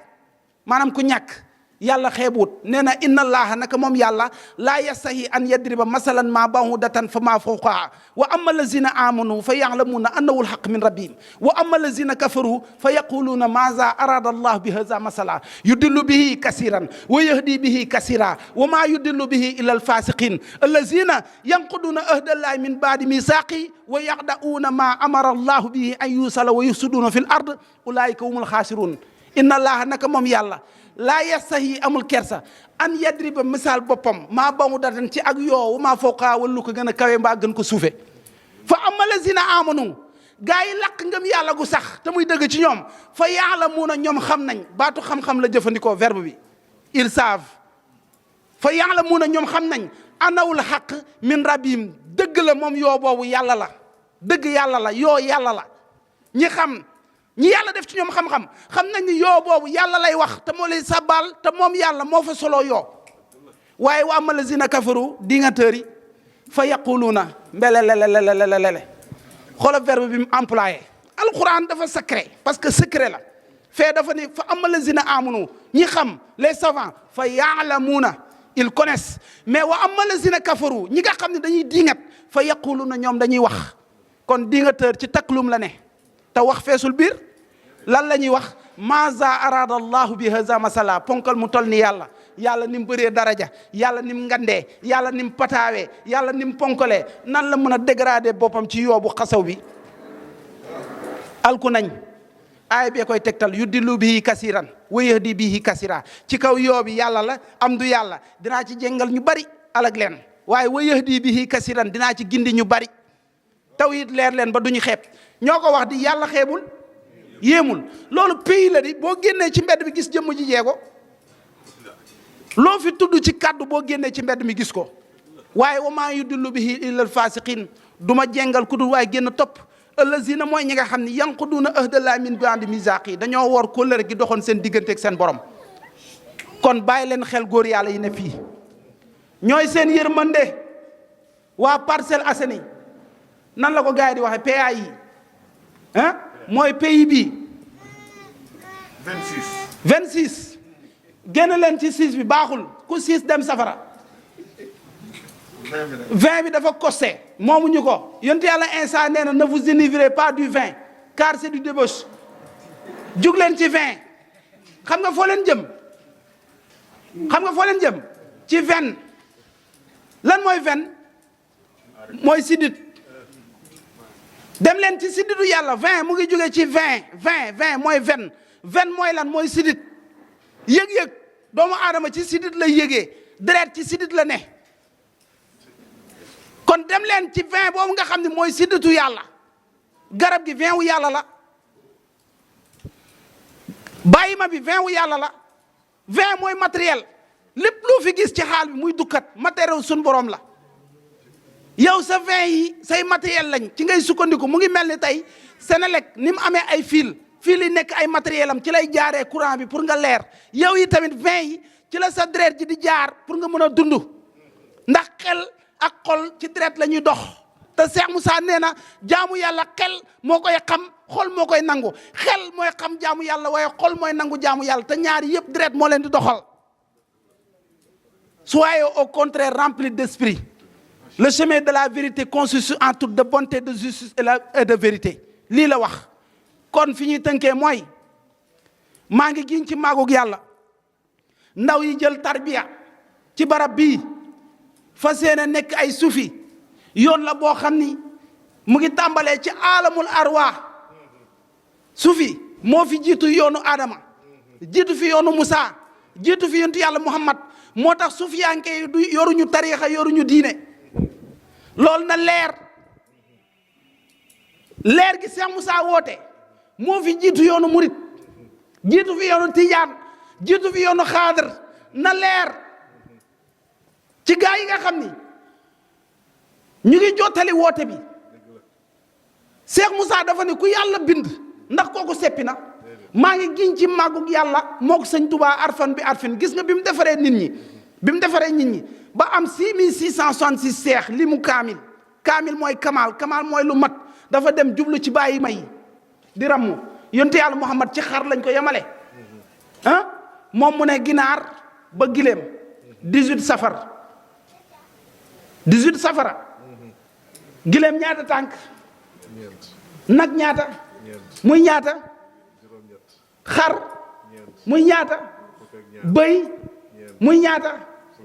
maanaam ku ñàkk yàlla xeebuwut nee na inna allaha naka moom yàlla laa yastahi an yadriba masalan ma bahudatan fa ma fawqaha wa amma allazina amanu fa ya'lamuna annahu alhaq min rabbihim wa amma allazina kafaru fa yaquluna maza arada allah bi hadha masala yudillu bihi kasiran wa yahdi bihi kasira wa ma yudillu bihi illa alfasiqin allazina yanquduna ahda allahi min ba'di misaqi wa yaqda'una ma amara allah bihi an yusala wa yufsiduna fil ard ulaika humul khasirun inna allaha naka moom yàlla laa yastahi amul kersa an yadriba misaal boppam maa bamu datan ci ak yoowu maa fawqaa wala lu ko gën a kawe mbaa gën ko suufe fa amma lazina amanu gaa yi laq ngëm yàlla gu sax te muy dëgg ci ñoom fa yaalamuuna ñoom xam nañ baatu xam-xam la jëfandikoo verbe bi ils savent fa yaalamuuna ñoom xam nañ anawul xaq min rabbihim dëgg la moom yoo boobu yàlla la dëgg yàlla la yoo yàlla la ñi xam ñi yàlla def ci ñoom xam-xam xam nañ ni yoo boobu yàlla lay wax te moo lay sabal te moom yàlla moo fa solo yoo waaye wa amma lazina kafaru dingateurs yi fa yaquluuna mbelelelelelelele xoola verbe bi mu employé alquran dafa secret parce que secret la fee dafa ni fa amma lazina amanu ñi xam les savants fa yaalamuuna ils connaissent mais wa amma lazina kafaru ñi nga xam ne dañuy dingat fa yaquluuna ñoom dañuy wax kon dingateur ci taklum la ne te wax feesul biir lan la ñuy wax maza arada allahu bi haza masala ponkal mu tol ni yàlla yàlla ni mu bëree daraja yàlla ni mu ngandee yàlla ni mu pataawee yàlla ni mu ponkalee nan la mën a dégrader boppam ci yoobu xasaw bi alku nañ aay bee koy tegtal yudillu bihi kasiran wa yahdi bihi kasira ci kaw yoo bi yàlla la am du yàlla dinaa ci jéngal ñu bari alag leen waaye wa yahdi bihi kasiran dinaa ci gindi ñu bari tawhid leer leen ba duñu xeeb ñoo ko wax di yàlla xeebul yéemul loolu pays la di boo génnee ci mbedd mi gis jëmm ji jeego loo fi tudd ci kàddu boo génnee ci mbedd mi gis ko waaye wa maa yudillu bihi illa alfasiqin du ma jengal ku dul waaye génn topp allazina mooy ñi nga xam ne yanquduna ahdallahi min ba'di misaqi dañoo wor kóllëre gi doxoon seen diggante ak seen borom kon bàyyi leen xel góor yàlla yi ne fii ñooy seen yërmande waa Parcelles Assainies nan la ko gars yi di waxee PAI ah mooy pays bi 26 génn leen ci 6 bi baaxul ku 6 dem safara 20 bi dafa costé moomuñu ko yonent yàlla Iisaa nee na ne vous enivrez pas du vin car c'est du débauche jug leen ci 20 xam nga foo leen jëm ci 20 lan mooy 20 mooy sidit dem leen ci sidditu yàlla 20 mu ngi jógee ci 20 mooy 20 mooy lan mooy sidit yëg-yëg doomu aadama ci sidit lay yëgee deret ci sidit la ne kon dem leen ci 20 boobu nga xam ne mooy sidditu yàlla garab gi 20 wu yàlla la bàyyi ma bi 20 wu yàlla la 20 mooy matériel lépp loo fi gis ci xaal bi muy dukkat matériel suñ borom la yow sa 20 yi say matériel lañ ci ngay sukkandiku mu ngi mel ni tey Senelec ni mu amee ay fil yi nekk ay matériel am ci lay jaaree courant bi pour nga leer yow yi tamit 20 yi ci la sa deret ji di jaar pour nga mën a dund ndax xel ak xol ci deret la ñuy dox te Cheikh Moussa nee na jaamu yàlla xel moo koy xam xol moo koy nangu xel mooy xam jaamu yàlla waaye xol mooy nangu jaamu yàlla te ñaari yëpp deret moo leen di doxal soyez au contraire remplis d'esprit. Le chemin de la vérité consiste en toute de bonté, de justice et de vérité lii la wax kon fi ñuy tënkee mooy maa ngi giñ ci maagug yàlla ndaw yi jël tarbiya ci barab bii fas yéene nekk ay sufi yoon la boo xam ni mu ngi tàmbalee ci alamul arwah sufi moo fi jiitu yoonu Adama jiitu fi yoonu Musa jiitu fi yontu yàlla Muhammad moo tax sufiyanke yi du yoruñu tariixa yoruñu diine loolu na leer gi Cheikh Moussa woote moo fi jiitu yoonu murit jiitu fi yoonu tijaan jiitu fi yoonu xaadar na leer ci gaa yi nga xam ni ñu ngi jottali woote bi. Cheikh Moussa dafa ne ku yàlla bind ndax kooku seppi na maa ngi giñ ci màggug yàlla moo ko sëñ Touba arfan bi arfin gis nga bi mu defaree nit ñi ba am 6666 seex li mu kaamil mooy kamal mooy lu mat dafa dem jublu ci bàyyi may di rammu yonte yàlla Muhammad ci xar lañ ko yemale moom mu ne ginaar ba gileem 18 safara gileem ñaata tànk nag ñaata muy ñaata xar muy ñaata bëy muy ñaata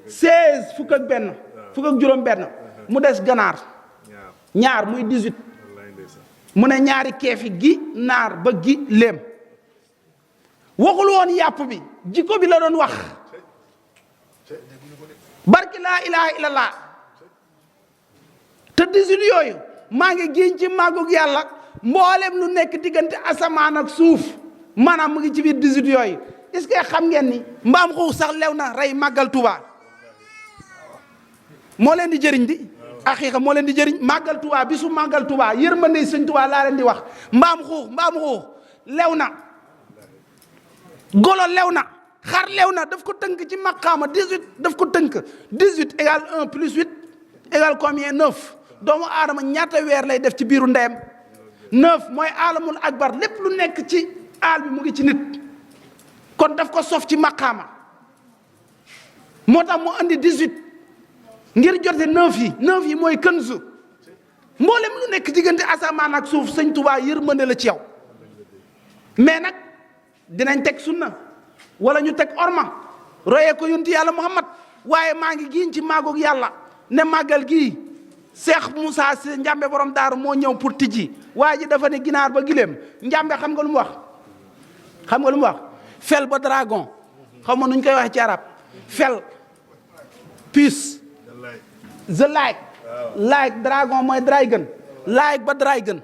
16 fukk ak benn fukk ak juróom benn mu des ganaar ñaar muy 18 mu ne ñaari keefi gi naar ba gi léem waxul woon yàpp bi jikko bi la doon wax barki laa ilaha illallah te 18 yooyu maa ngi génn ci màggug yàlla mboolem lu nekk diggante asamaan ak suuf maanaam mu ngi ci biir 18 yooyu est-ce que xam ngeen ni mbaam xuux sax lew na rey màggal Tuubaa moo leen di jëriñ di axiixa moo leen di jëriñ màggal Tuubaa bisu màggal Tuubaa yërmande sëñ Tuubaa laa leen di wax mbaam xuux lew na golo lew na xar lew na daf ko tënk ci maqaama 18 daf ko tënk 18 égale 1 plus 8 égale combien 9 doomu aadama ñaata weer lay def ci biiru ndeyam 9 mooy alamul akbar lépp lu nekk ci aal bi mu ngi ci nit kon daf ko sof ci maqaama moo tax mu andi 18 ngir jote 9 yi mooy kënzu mboolem lu nekk diggante asamaan ak suuf sëñ Tuubaa yërmande la ci yow mais nag dinañ teg sunna wala ñu teg orma royee ko yonti yàlla Muhammad waaye maa ngi giñ ci màggug yàlla ne màggal gii Cheikh Moussa si Njàmbe borom daaru moo ñëw pour tijji waa ji dafa ne ginaar ba gileem Njàmbe xam nga lu mu wax fel ba dragon xam nga nuñ koy waxee ci arab fel puce the like dragon mooy dragon like ba dragon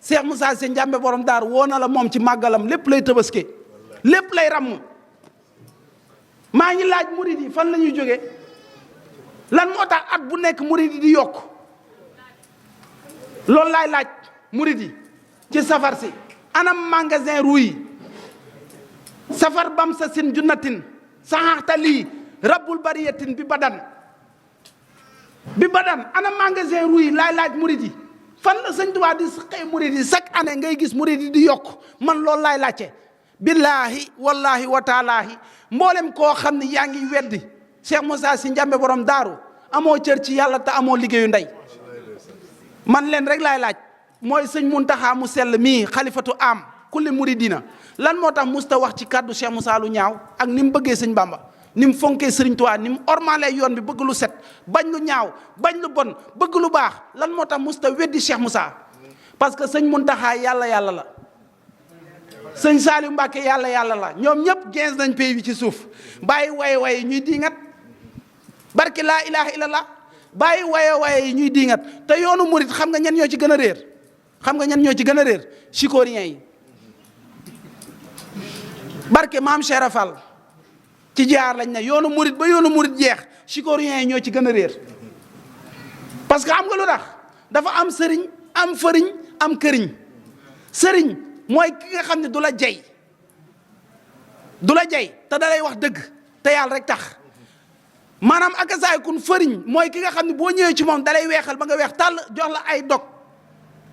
Cheikh Moussa si Njàmbe borom daaru woo na la moom ci màggalam lépp lay tëbaske lépp lay ramm maa ngi laaj murid yi fan la ñuy jógee lan moo tax at bu nekk murid yi di yokk loolu laay laaj murid yi ci safar si anam magasin ruuy safar bam sa sin junnatin saxaxta lii rabbul bariyatin bi badan anam magasin ruuy laay laaj murid yi fan la sëñ Tuubaa di xëy murid yi chaque année ngay gis murid yi di yokk man loolu laay laajte billaahi wallaahi wa taalaahi mboolem koo xam ne yaa ngi weddi Cheikh Moussa si Njàmbe borom daaru amoo cër ci yàlla te amoo liggéeyu ndey man leen rek laay laaj mooy sëñ Muntaxa mu sell mii xalifatu am kulli muridina lan moo tax musta wax ci kàddu Cheikh Moussa lu ñaaw ak ni mu bëggee sëñ Bamba ni mu fonkee Sëriñ Tuubaa ni mu ormalee yoon bi bëgg lu set bañ lu ñaaw bañ lu bon bëgg lu baax lan moo tax musta weddi Cheikh Moussa parce que sëñ Muntaxa yàlla la sëñ Saliou Mbacke yàlla la ñoom ñëpp 15 nañ pays bi ci suuf bàyyi waye ñuy diingat barki laa ilaha illallah bàyyi waye ñuy diingat te yoonu murit xam nga ñen ñoo ci gën a réer chicoriens yi barke maam Cheikh Rafal ci jaar lañ ne yoonu murit ba yoonu murit jeex chicoriens yi ñoo ci gën a réer parce que xam nga lu tax dafa am sëriñ am fëriñ am këriñ sëriñ mooy ki nga xam ne du la jay te da lay wax dëgg te yàlla rek tax maanaam akasaay kun fëriñ mooy ki nga xam ne boo ñëwee ci moom da lay weexal ba nga weex tàll jox la ay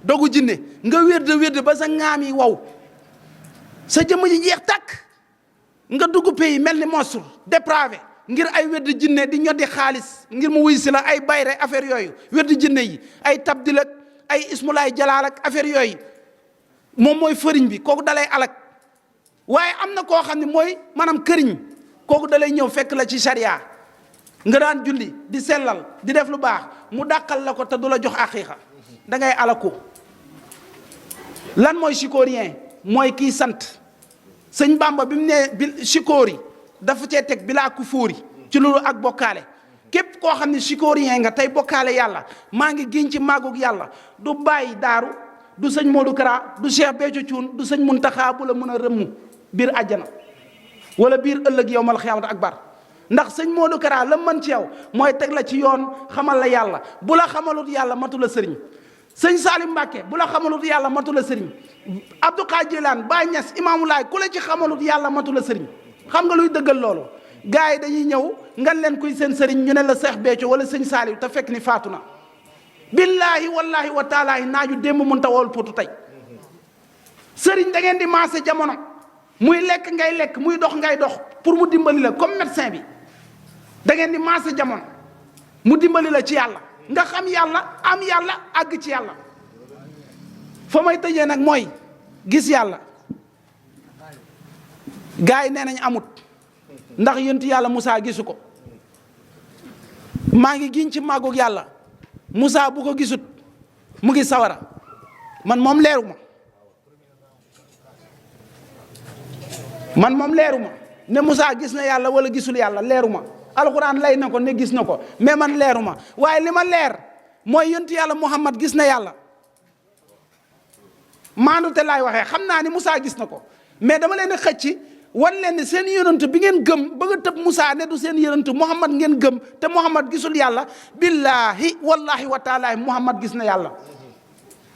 dogu jinne nga wérde ba sa ŋaam yi wow sa jëmm ji jeex tàkk nga dugg pays mel ni monstre dépravé ngir ay wérde jinne di ñoddi xaalis ngir mu wuy si la ay bayre affaire yooyu wérde jinne yi ay tabdil ak ay ismulaay jalaal ak affaire yooyu moom mooy fëriñ bi kooku dalay alak waaye am na koo xam ne mooy maanaam këriñ kooku dalay ñëw fekk la ci charia nga daan julli di sellal di def lu baax mu dàqal la ko te du la jox aqiiqa da ngay alaku lan mooy chicorien mooy kiy sant sëñ Bamba bi mu ne bi chicori dafa cee teg bilaa ku fóori ci loolu ak bokkaale képp koo xam ne chicorien nga tey bokkaale yàlla maa ngi giñ ci màggug yàlla du bàyyi daaru du sëñ Modou Kara du Cheikh Béthio Thioune du sëñ Muntaxa bu la mën a rëmm biir àjjana wala biir ëllëg yawmal xiyaamati akbar ndax sëñ Modou Kara la mën ci yow mooy teg la ci yoon xamal la yàlla bu la xamalut yàlla matu la sëriñ. sëñ Salim Mbàkke bu la xamalut yàlla matu la sëriñ. Abdou Khadre Djeylani Baye Niass Imaamu Laay ku la ci xamalut yàlla matu la sëriñ. xam nga luy dëggal loolu gars yi dañuy ñëw ngan leen kuy seen sëriñ ñu ne la Seex Béthio wala sëñ Saaliw te fekk ni faatu na. billaahi wallaahi wa taalaahi naaju démb mun ta wool potu tey sëriñ da ngeen di maase jamono muy lekk ngay lekk muy dox ngay dox pour mu dimbali la comme médecin bi da ngeen di maase jamono mu dimbali la ci yàlla nga xam yàlla am yàlla àgg ci yàlla. fa may tëjee nag mooy gis yàlla gars yi nee nañ amut ndax yonti yàlla Moussa gisu ko maa ngi giñ ci màggug yàlla Moussa bu ko gisut mu ngi sawara man moom leeru ma ne Moussa gis na yàlla wala gisul yàlla leeru ma alxuraan lay na ko ne gis na ko mais man leeru ma waaye li ma leer mooy yonti yàlla Muhammad gis na yàlla maandu te laay waxee xam naa ni Moussa gis na ko mais dama leen a xëcc wan leen ne seen yonent bi ngeen gëm bëgg a tëb Moussa ne du seen yonent Muhammad ngeen gëm te Muhammad gisul yàlla billaahi wallaahi wa taalaahi Muhammad gis na yàlla.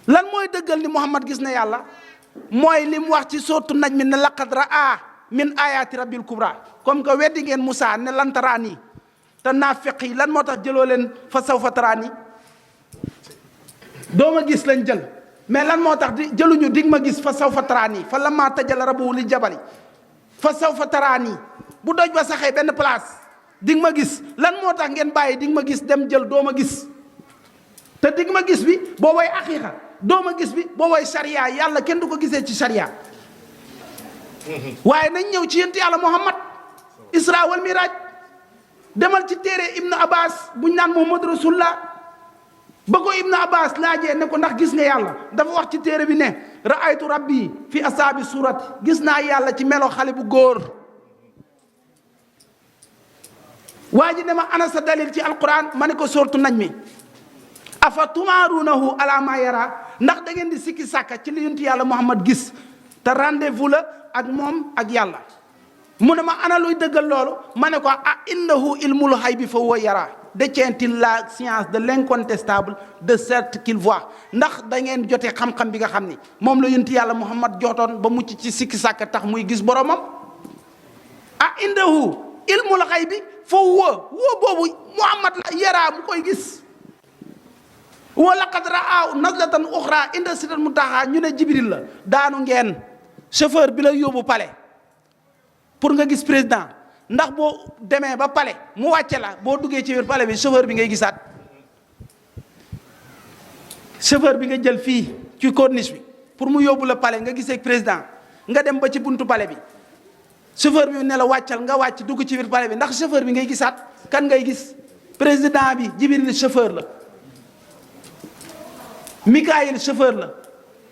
lan mooy dëggal ni Muhammad gis na yàlla mooy li mu wax ci sootu naj mi ne laqad raa min ayaati rabbil kubra comme que weddi ngeen Moussa ne lan taraani te naafeq yi lan moo tax jëloo leen fa sawfa taraani doo ma gis lañ jël. mais lan moo tax di jëluñu dig ma gis fa saw fa taraani fa lammaa tajalla rabbuhu li jabali fa saw fa taraani bu doj ba saxee benn place dig ma gis lan moo tax ngeen bàyyi dig ma gis dem jël doo ma gis te dig ma gis bi boobooy aqiiqa doo ma gis bi boobooy sariya yàlla kenn du ko gisee ci sariya waaye nañ ñëw ci yonent yàlla Muhammad Isra wal Miraaj demal ci téere Ibnu Abbas buñ naan Muhammad Rasulullah ba ko Ibnu Abbas laajee ne ko ndax gis nga yàlla dafa wax ci téere bi ne ra'aytu rabbi fi asaabi surati gis naa yàlla ci melo xale bu góor waa ji ne ma ana sa dalil ci alquran ma ne ko sortu nañ mi afa tumaarunahu ala ma yara ndax da ngeen di sikki sàkka ci li yonent yàlla Muhammad gis te rendez-vous la ak moom ak yàlla mu ne ma ana luy dëggal loolu ma ne ko ah innahu ilmul haybi fa huwa yara détient-il la science de l'incontestable de certes qu'il voit ndax da ngeen jotee xam-xam bi nga xam ni moom la yonent yàlla Muhammad jotoon ba mucc ci sikki sàkka tax muy gis boromam ah indahu ilmul haybi fa huwa boobu Muhammad la yara mu koy gis wa laqad ra'aahu nazlatan uxra inda sidratil muntaha ñu ne Jibril la daanu ngeen chauffeur bi la yóbbu palais pour nga gis président ndax boo demee ba palais mu wàcce la boo duggee ci biir palais bi chauffeur bi ngay gisaat chauffeur bi nga jël fii ci corniche bi pour mu yóbbu la palais nga gisee président nga dem ba ci buntu palais bi chauffeur bi ne la wàccal nga wàcc dugg ci biir palais bi ndax chauffeur bi ngay gisaat kan ngay gis président bi Jibril chauffeur la Mikaayil chauffeur la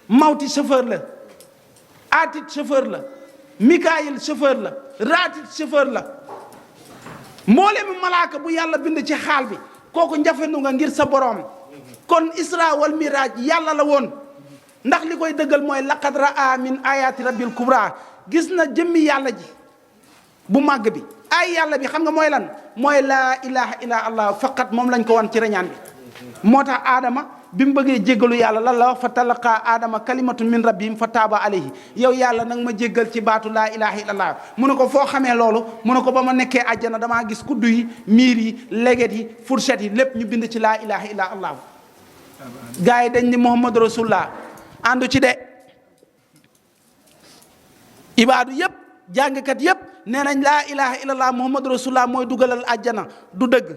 Mawti chauffeur la Atit chauffeur la Mikaayil chauffeur la Raatit chauffeur la mboolem malaaka bu yàlla bind ci xaal bi kooku njafendu nga ngir sa boroom kon Isra wal Miraaj yàlla la woon ndax li koy dëggal mooy laqad raa min ayaati rabbil kubra gis na jëmmi yàlla ji bu màgg bi ay yàlla bi xam nga mooy lan mooy laa ilaha illa allah faqat moom lañ ko wan ci reñaan bi moo tax aadama bi mu bëggee jéggalu yàlla lan la wax fa talaqa aadama kalimatu min rabbihim fa taaba alayhi yow yàlla nag ma jéggal ci baatu laa ilaha illallah mu ne ko foo xamee loolu mu ne ko ba ma nekkee àjjana damaa gis kuddu yi miir yi leget yi fourchette yi lépp ñu bind ci laa ilaha illa allah gars yi dañ ni muhammadu rasulullah àndu ci de ibaadu yëpp jàngkat yëpp nee nañ laa ilaha illallah muhammadu rasulullah mooy dugalal àjjana du dëgg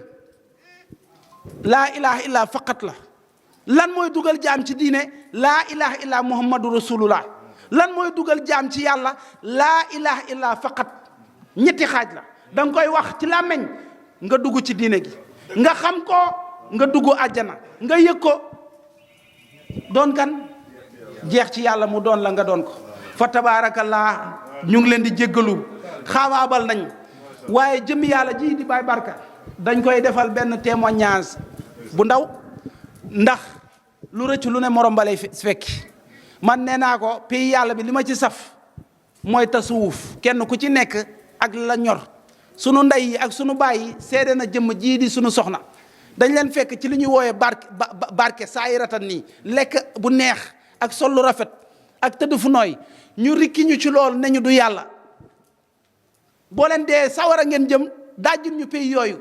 laa ilaha illa faqat la lan mooy dugal jaam ci diine laa ilaha illa muhammadu rasulullah lan mooy dugal jaam ci yàlla laa ilaha illa faqat ñetti xaaj la da nga koy wax ci làmmeñ nga dugg ci diine gi nga xam ko nga dugg àjjana nga yëg ko doon kan jeex ci yàlla mu doon la nga doon ko fa tabaarakallah ñu ngi leen di jéggalu xaawaabal nañ waaye jëmmi yàlla ji di Baye Barka dañ koy defal benn témoignage bu ndaw ndax lu rëcc lu ne morom balay fekki man nee naa ko pays yàlla bi li ma ci saf mooy tasawuf kenn ku ci nekk ak la ñor sunu ndey yi ak sunu baay yi seede na jëmm jii di sunu soxna dañ leen fekk ci li ñuy wooyee barke saa yi ratan nii lekk bu neex ak sol lu rafet ak tëdd fu nooy ñu rikki ñu ci loolu ne ñu du yàlla boo leen dee sawara ngeen jëm daajul ñu pays yooyu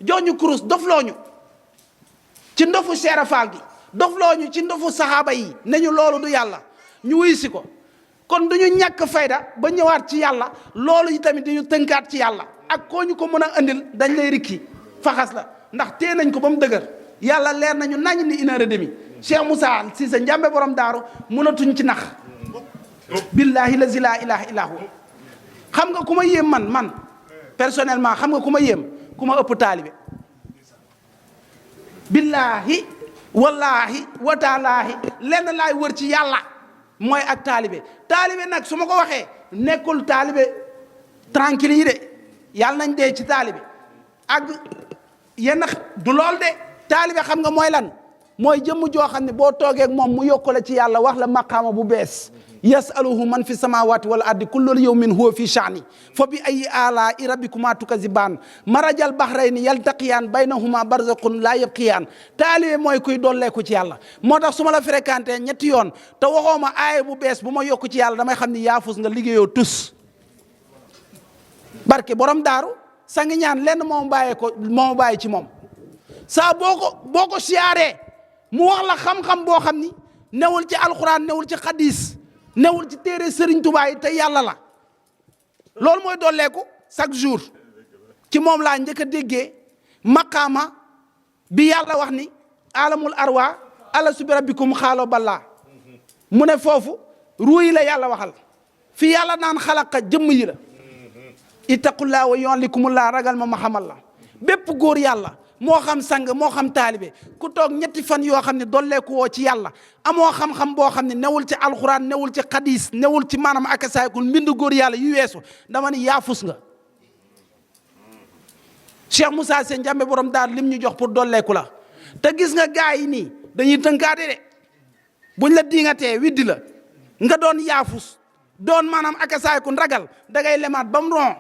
jox ñu kurus dofloo ñu ci ndofu Cheikh Fall gi dofloo ñu ci ndofu saxaaba yi ne ñu loolu du yàlla ñu wuy si ko kon du ñu ñàkk fayda ba ñëwaat ci yàlla loolu yi tamit dañu tënkaat ci yàlla ak koo ñu ko mën a andil dañ lay rikki faxas la ndax tee nañ ko ba mu dëgër yàlla leer nañu nañ ni 1h30 Cheikh Moussa Cissé Njàmbe borom daaru mënatuñ ci nax billahi lazi laa ilaha illa hu xam nga ku ma yéem man personnellement xam nga ku ma yéem ku ma ëpp taalibe billahi wallahi wataalaahi lenn laay wër ci yàlla mooy ak taalibe nag su ma ko waxee nekkul taalibe tranquille yi de yàlla nañ dee ci taalibe ak yenn du lool de taalibe xam nga mooy lan mooy jëmm joo xam ne boo toogee ak moom mu yokku la ci yàlla wax la maqaama bu bees yasaluhu man fi samawati wal ardi kullu yawmin huwa fi sha'ni fa bi ayyi alaa'i rabbikuma tukazibaan marajal bahrayni yaltaqiyaan baynahuma barzaqun laa yabqiyaan taalibe mooy kuy dolleeku ci yàlla moo tax su ma la fréquenté ñetti yoon te waxoo ma aaya bu bees bu ma yokku ci yàlla damay xam ni yaafus nga liggéeyoo tus barke borom daaru sangi ñaan lenn moo bàyyi ci moom saa boo ko siyaaree mu wax la xam-xam boo xam ni newul ci alxuraan newul ci xadis newul ci téere Serigne Touba yi te yàlla la loolu mooy dolleeku chaque jour ci moom laa njëkk a déggee maqaama bi yàlla wax ni alamul arwa alastu bi rabbikum xaalo ballaa mu ne foofu ruu yi la yàlla waxal fi yàlla naan xalaqa jëmm yi la ittaqullaa wa yuallimukumullaa ragal ma xamal la bépp góor yàlla moo xam sang moo xam taalibe ku toog ñetti fan yoo xam ne dolleeku woo ci yàlla amoo xam-xam boo xam ne newul ci alxuraan newul ci xadis newul ci maanaam ak saykul mbindu góor yàlla yu weesu dama ni yaafus nga Cheikh Moussa Cissé Njàmbe borom daal lim ñu jox pour dolleeku la te gis nga gaa yi nii dañuy tënkaade de buñ la diingatee widdi la nga doon yaafus doon maanaam ak saykul ragal dangay lemaat ba mu ron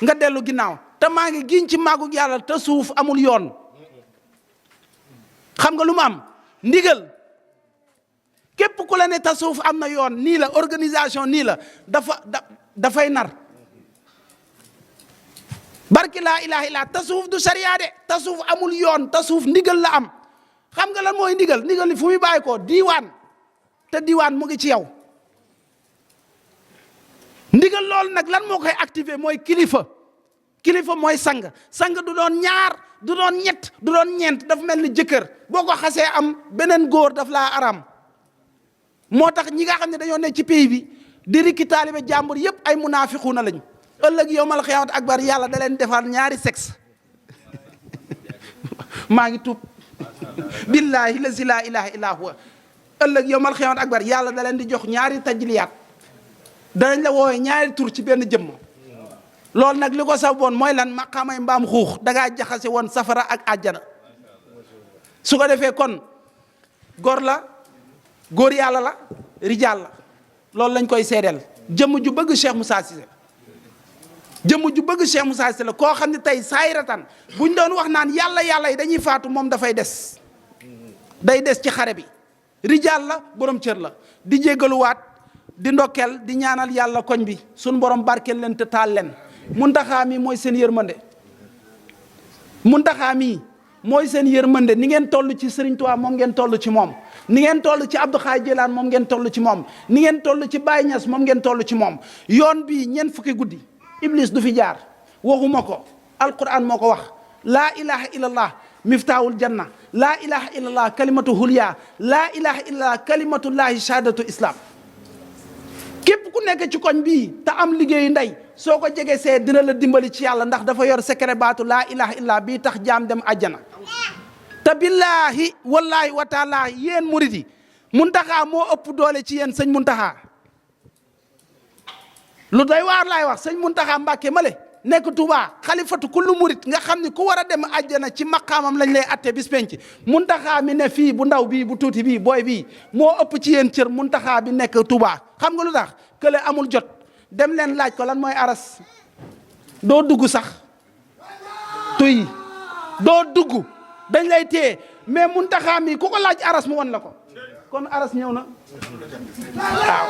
nga dellu ginnaaw te maa ngi giñ ci màggug yàlla te suuf amul yoon xam nga lu mu am ndigal képp ku la ne te suuf am na yoon nii la organisation nii la dafay nar barki laa ilaha illa te suuf du sariya de te suuf amul yoon te suuf ndigal la am xam nga lan mooy ndigal li fu muy bàyyi ko diiwaan te diiwaan mu ngi ci yow ndigal loolu nag lan moo koy activé mooy kilifa mooy sang du doon ñaar du doon ñett du doon ñeent dafa mel ni jëkkër boo ko xasee am beneen góor daf laa aram moo tax ñi nga xam ne dañoo ne ci pays bi di rikki taalibe jàmbur yépp ay munaafiquuna lañ ëllëg yowmal xiyaamati akbar yàlla da leen defal ñaari sexe maa ngi tuub billahi lazi laa ilaha illa huwa ëllëg yowmal xiyaamati akbar yàlla da leen di jox ñaari tajliyaat danañ la woowee ñaari tur ci benn jëmm loolu nag li ko saboon mooy lan maqaamay mbaam xuux dangaa jaxase woon safara ak àjjana su ko defee kon góor yàlla la rijaal la loolu lañ koy seedeel jëmm ju bëgg Cheikh Moussa Cissé la koo xam ne tey saayiratan buñ doon wax naan yàlla yi dañuy faatu moom dafay des day des ci xare bi rijaal la borom cër la di jéggaluwaat di ndokkeel di ñaanal yàlla koñ bi suñ borom barkeel leen te taal leen Muntaxa mi mooy seen yërmande ni ngeen toll ci Serigne Touba moom ngeen toll ci moom ni ngeen toll ci Abdou Khaye Jeylaan moom ngeen toll ci moom ni ngeen toll ci Baye Niass moom ngeen toll ci moom yoon bii ñeent fukki guddi Iblis du fi jaar waxuma ko alquran moo ko wax laa ilaha illallah miftaahul janna laa ilaha illallah kalimatu hulya laa ilaha illallah kalimatullahi shahadatu islam képp ku nekk ci koñ bii te am liggéeyu ndey soo ko jege see dina la dimbali ci yàlla ndax dafa yor secret baatu laa ilaha illa bii tax jaam dem àjjana te billaahi wallaahi wa taala yéen murit yi Muntaxa moo ëpp doole ci yéen sëñ Muntaxa lu doy waar laay wax sëñ Muntaxa Mbàkke male nekk Touba xalifatu kullu murit nga xam ni ku war a dem àjjana ci maqaamam lañ lay atte bis penc Muntaxa mi ne fii bu ndaw bii bu tuuti bii booy bii moo ëpp ci yéen cër Muntaxa bi nekk Touba xam nga lu tax kële amul jot dem leen laaj ko lan mooy aras doo dugg sax tuy doo dugg dañ lay téye mais Muntaxa mi ku ko laaj aras mu won la ko kon aras ñëw na waaw